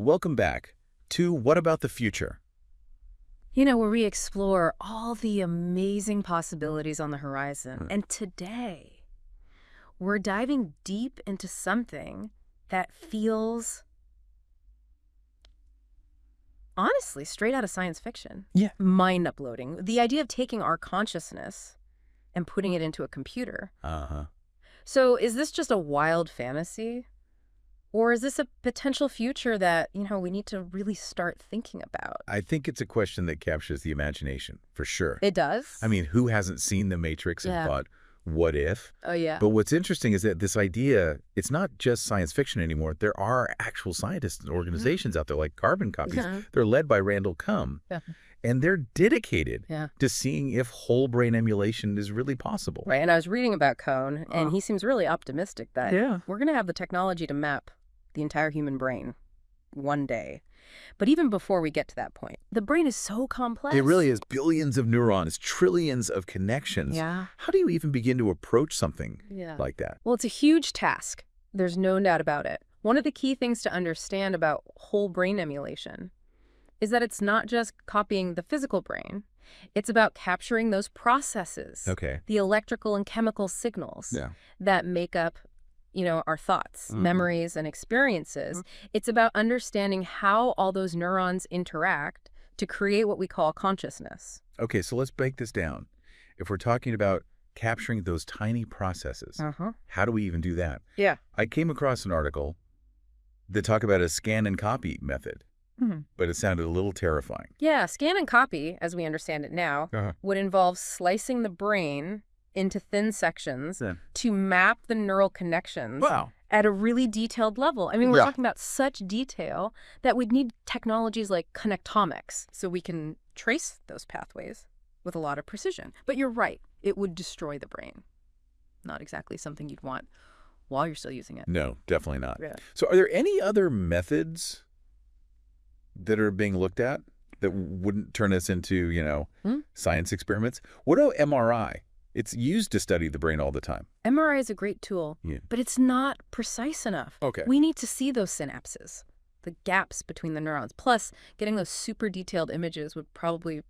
welcome back to What About the Future? Where we explore all the amazing possibilities on the horizon. And today, we're diving deep into something that feels, honestly, straight out of science fiction. Yeah. Mind uploading. The idea of taking our consciousness and putting it into a computer. Uh-huh. So is this just a wild fantasy? Or is this a potential future that, we need to really start thinking about? I think it's a question that captures the imagination, for sure. It does? I mean, who hasn't seen The Matrix and thought, what if? Oh, yeah. But what's interesting is that this idea, it's not just science fiction anymore. There are actual scientists and organizations out there like Carbon Copies. They're led by Randall Kumm. Yeah. And they're dedicated to seeing if whole brain emulation is really possible. Right. And I was reading about Cohn, and he seems really optimistic that we're going to have the technology to map the entire human brain one day. But even before we get to that point, the brain is so complex. It really is billions of neurons, trillions of connections. Yeah. How do you even begin to approach something like that? Well, it's a huge task. There's no doubt about it. One of the key things to understand about whole brain emulation is that it's not just copying the physical brain. It's about capturing those processes, the electrical and chemical signals that make up our thoughts, memories, and experiences. It's about understanding how all those neurons interact to create what we call consciousness. Okay, so let's break this down. If we're talking about capturing those tiny processes, how do we even do that? Yeah. I came across an article that talked about a scan and copy method, but it sounded a little terrifying. Yeah, scan and copy, as we understand it now, would involve slicing the brain into thin sections to map the neural connections at a really detailed level. I mean, we're talking about such detail that we'd need technologies like connectomics so we can trace those pathways with a lot of precision. But you're right, it would destroy the brain. Not exactly something you'd want while you're still using it. No, definitely not. Yeah. So are there any other methods that are being looked at that wouldn't turn us into, science experiments? What about MRI? It's used to study the brain all the time. MRI is a great tool, but it's not precise enough. Okay. We need to see those synapses, the gaps between the neurons. Plus, getting those super detailed images would probably,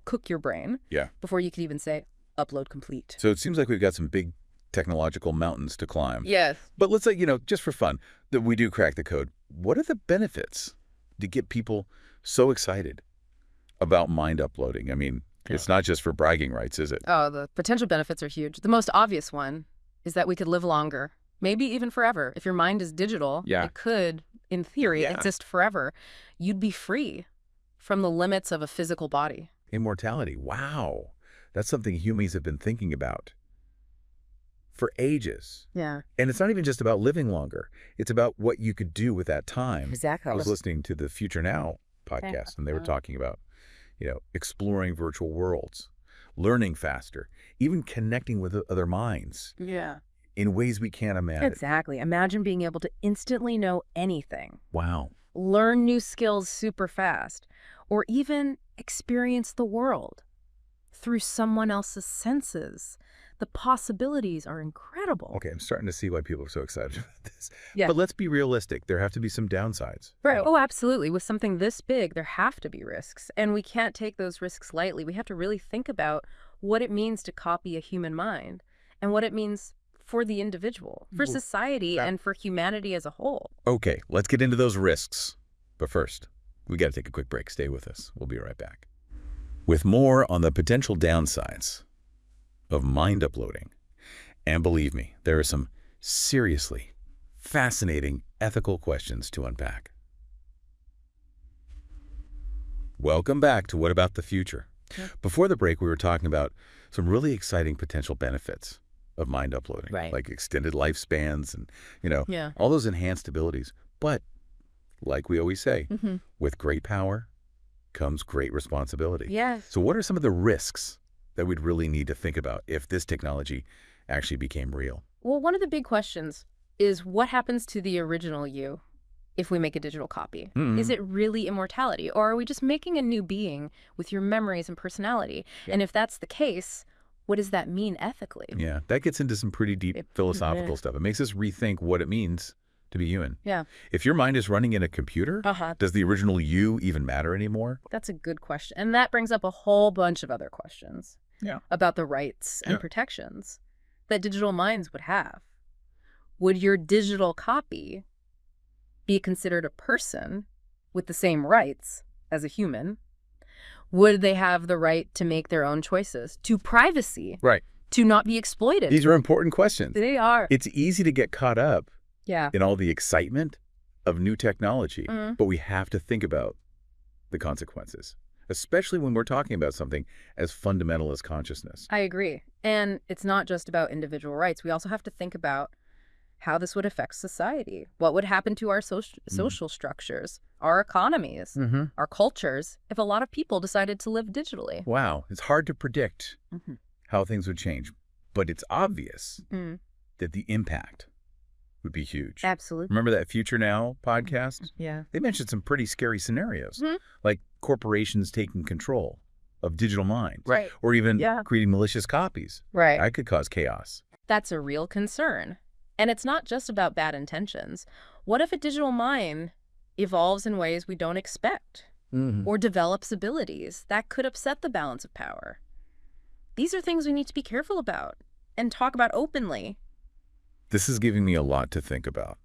cook your brain before you could even say, upload complete. So it seems like we've got some big technological mountains to climb. Yes. But let's say, just for fun, that we do crack the code. What are the benefits to get people so excited about mind uploading? I mean, it's not just for bragging rights, is it? Oh, the potential benefits are huge. The most obvious one is that we could live longer, maybe even forever. If your mind is digital, it could, in theory, exist forever. You'd be free from the limits of a physical body. Immortality. Wow. That's something humans have been thinking about for ages. Yeah. And it's not even just about living longer. It's about what you could do with that time. Exactly. I was listening to the Future Now podcast, and they were talking about exploring virtual worlds, learning faster, even connecting with other minds in ways we can't imagine. Exactly. Imagine being able to instantly know anything. Wow. Learn new skills super fast, or even experience the world through someone else's senses. The possibilities are incredible. Okay, I'm starting to see why people are so excited about this. Yeah. But let's be realistic. There have to be some downsides. Right. Oh, absolutely. With something this big, there have to be risks. And we can't take those risks lightly. We have to really think about what it means to copy a human mind and what it means for the individual, for society, and for humanity as a whole. Okay, let's get into those risks. But first, we got to take a quick break. Stay with us. We'll be right back. With more on the potential downsides of mind uploading. And believe me, there are some seriously fascinating ethical questions to unpack. Welcome back to What About the Future? Before the break, we were talking about some really exciting potential benefits of mind uploading, like extended lifespans and, all those enhanced abilities. But like we always say, with great power comes great responsibility. Yes. So what are some of the risks that we'd really need to think about if this technology actually became real? Well, one of the big questions is what happens to the original you if we make a digital copy? Is it really immortality, or are we just making a new being with your memories and personality? And if that's the case, what does that mean ethically? Yeah, that gets into some pretty deep philosophical stuff. It makes us rethink what it means to be human. Yeah. If your mind is running in a computer, does the original you even matter anymore? That's a good question. And that brings up a whole bunch of other questions about the rights and protections that digital minds would have. Would your digital copy be considered a person with the same rights as a human? Would they have the right to make their own choices, to privacy, to not be exploited? These are important questions. They are. It's easy to get caught up in all the excitement of new technology, but we have to think about the consequences, especially when we're talking about something as fundamental as consciousness. I agree. And it's not just about individual rights. We also have to think about how this would affect society. What would happen to our social structures, our economies, our cultures, if a lot of people decided to live digitally? Wow. It's hard to predict how things would change, but it's obvious that the impact would be huge. Absolutely. Remember that Future Now podcast? Yeah. They mentioned some pretty scary scenarios, like corporations taking control of digital minds, or even creating malicious copies. That could cause chaos. That's a real concern. And it's not just about bad intentions. What if a digital mind evolves in ways we don't expect or develops abilities that could upset the balance of power? These are things we need to be careful about and talk about openly. This is giving me a lot to think about.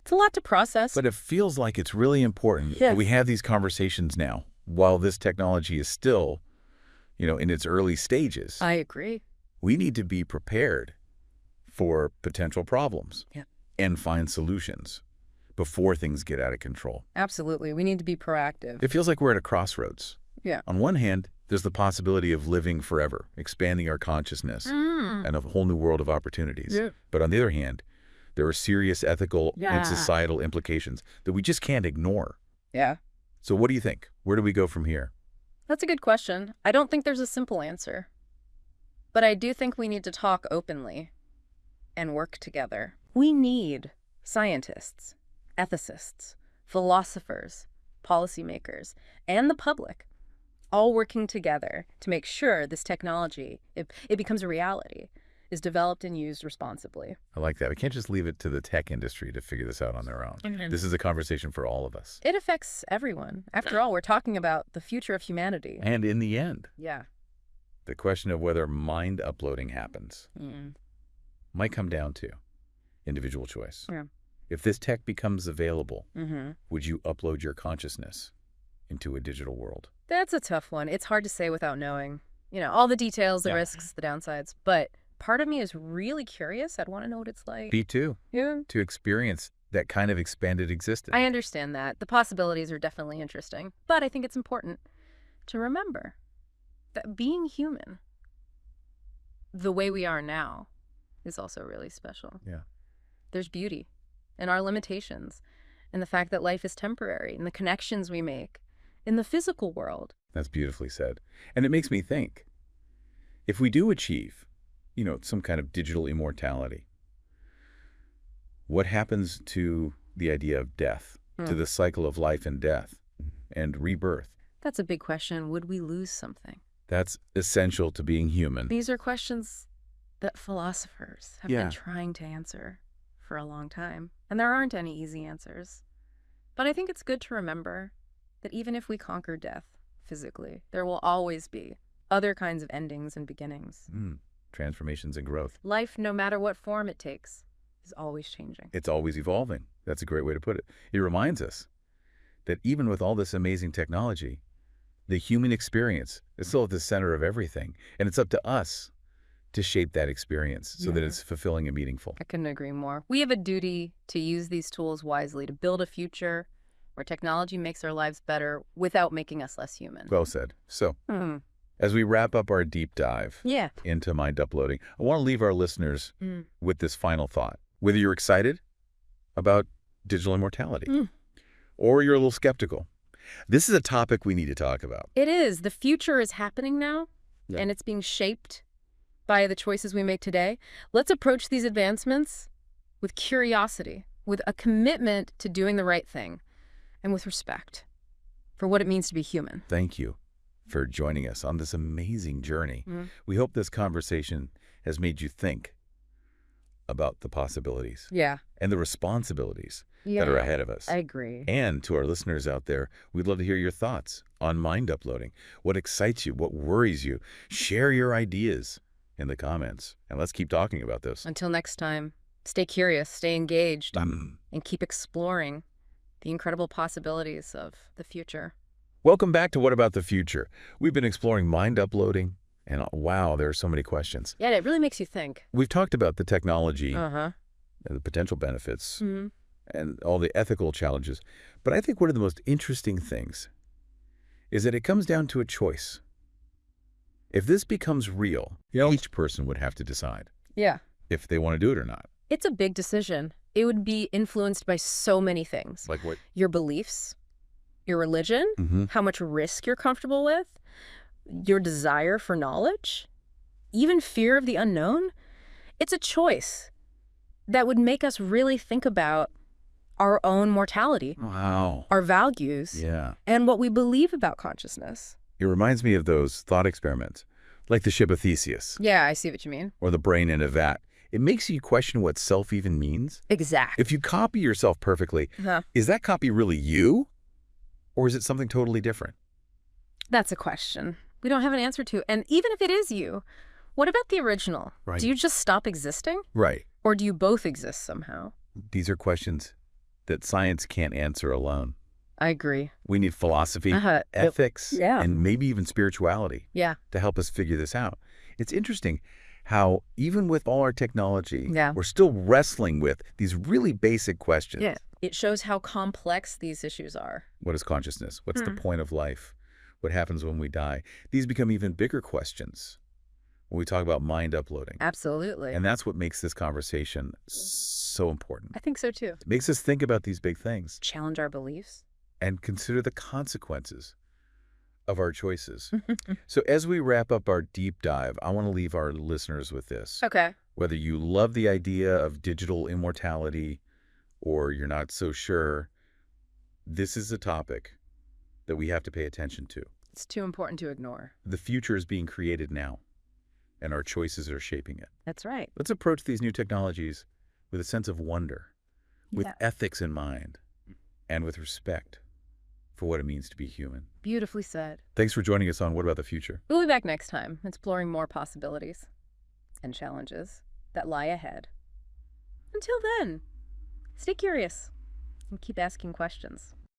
It's a lot to process. But it feels like it's really important that we have these conversations now while this technology is still, in its early stages. I agree. We need to be prepared for potential problems and find solutions before things get out of control. Absolutely. We need to be proactive. It feels like we're at a crossroads. Yeah. On one hand, there's the possibility of living forever, expanding our consciousness and a whole new world of opportunities. But on the other hand, there are serious ethical and societal implications that we just can't ignore. Yeah. So what do you think? Where do we go from here? That's a good question. I don't think there's a simple answer. But I do think we need to talk openly and work together. We need scientists, ethicists, philosophers, policymakers, and the public all working together to make sure this technology, if it becomes a reality, is developed and used responsibly. I like that. We can't just leave it to the tech industry to figure this out on their own. This is a conversation for all of us. It affects everyone. After all, we're talking about the future of humanity. And in the end, the question of whether mind uploading happens might come down to individual choice. If this tech becomes available, would you upload your consciousness into a digital world? That's a tough one. It's hard to say without knowing, all the details, the risks, the downsides. But part of me is really curious. I'd want to know what it's like. Me too. Yeah. To experience that kind of expanded existence. I understand that. The possibilities are definitely interesting. But I think it's important to remember that being human, the way we are now, is also really special. Yeah. There's beauty in our limitations, and the fact that life is temporary, and the connections we make in the physical world. That's beautifully said. And it makes me think, if we do achieve, some kind of digital immortality, what happens to the idea of death, to the cycle of life and death and rebirth? That's a big question. Would we lose something? That's essential to being human. These are questions that philosophers have been trying to answer for a long time. And there aren't any easy answers. But I think it's good to remember that even if we conquer death physically, there will always be other kinds of endings and beginnings. Transformations and growth. Life, no matter what form it takes, is always changing. It's always evolving. That's a great way to put it. It reminds us that even with all this amazing technology, the human experience is still at the center of everything. And it's up to us to shape that experience so that it's fulfilling and meaningful. I couldn't agree more. We have a duty to use these tools wisely to build a future where technology makes our lives better without making us less human. Well said. So, as we wrap up our deep dive into mind uploading, I want to leave our listeners with this final thought. Whether you're excited about digital immortality or you're a little skeptical, this is a topic we need to talk about. It is. The future is happening now, and it's being shaped by the choices we make today. Let's approach these advancements with curiosity, with a commitment to doing the right thing, and with respect for what it means to be human. Thank you for joining us on this amazing journey. We hope this conversation has made you think about the possibilities and the responsibilities that are ahead of us. I agree. And to our listeners out there, we'd love to hear your thoughts on mind uploading. What excites you? What worries you? Share your ideas in the comments, and let's keep talking about this. Until next time, stay curious, stay engaged, and keep exploring the incredible possibilities of the future. Welcome back to What About the Future? We've been exploring mind uploading, and wow, there are so many questions. Yeah, it really makes you think. We've talked about the technology, and the potential benefits, and all the ethical challenges. But I think one of the most interesting things is that it comes down to a choice. If this becomes real, each person would have to decide if they want to do it or not. It's a big decision. It would be influenced by so many things. Like what? Your beliefs, your religion, how much risk you're comfortable with, your desire for knowledge, even fear of the unknown. It's a choice that would make us really think about our own mortality, our values, and what we believe about consciousness. It reminds me of those thought experiments, like the ship of Theseus. Yeah, I see what you mean. Or the brain in a vat. It makes you question what self even means. Exactly. If you copy yourself perfectly, is that copy really you? Or is it something totally different? That's a question we don't have an answer to. And even if it is you, what about the original? Right. Do you just stop existing? Right. Or do you both exist somehow? These are questions that science can't answer alone. I agree. We need philosophy, ethics, and maybe even spirituality to help us figure this out. It's interesting how even with all our technology, we're still wrestling with these really basic questions. Yeah. It shows how complex these issues are. What is consciousness? What's the point of life? What happens when we die? These become even bigger questions when we talk about mind uploading. Absolutely. And that's what makes this conversation so important. I think so too. It makes us think about these big things. Challenge our beliefs. And consider the consequences of our choices. So as we wrap up our deep dive, I want to leave our listeners with this. Okay. Whether you love the idea of digital immortality or you're not so sure, this is a topic that we have to pay attention to. It's too important to ignore. The future is being created now, and our choices are shaping it. That's right. Let's approach these new technologies with a sense of wonder, with ethics in mind, and with respect for what it means to be human. Beautifully said. Thanks for joining us on What About the Future? We'll be back next time, exploring more possibilities and challenges that lie ahead. Until then, stay curious and keep asking questions.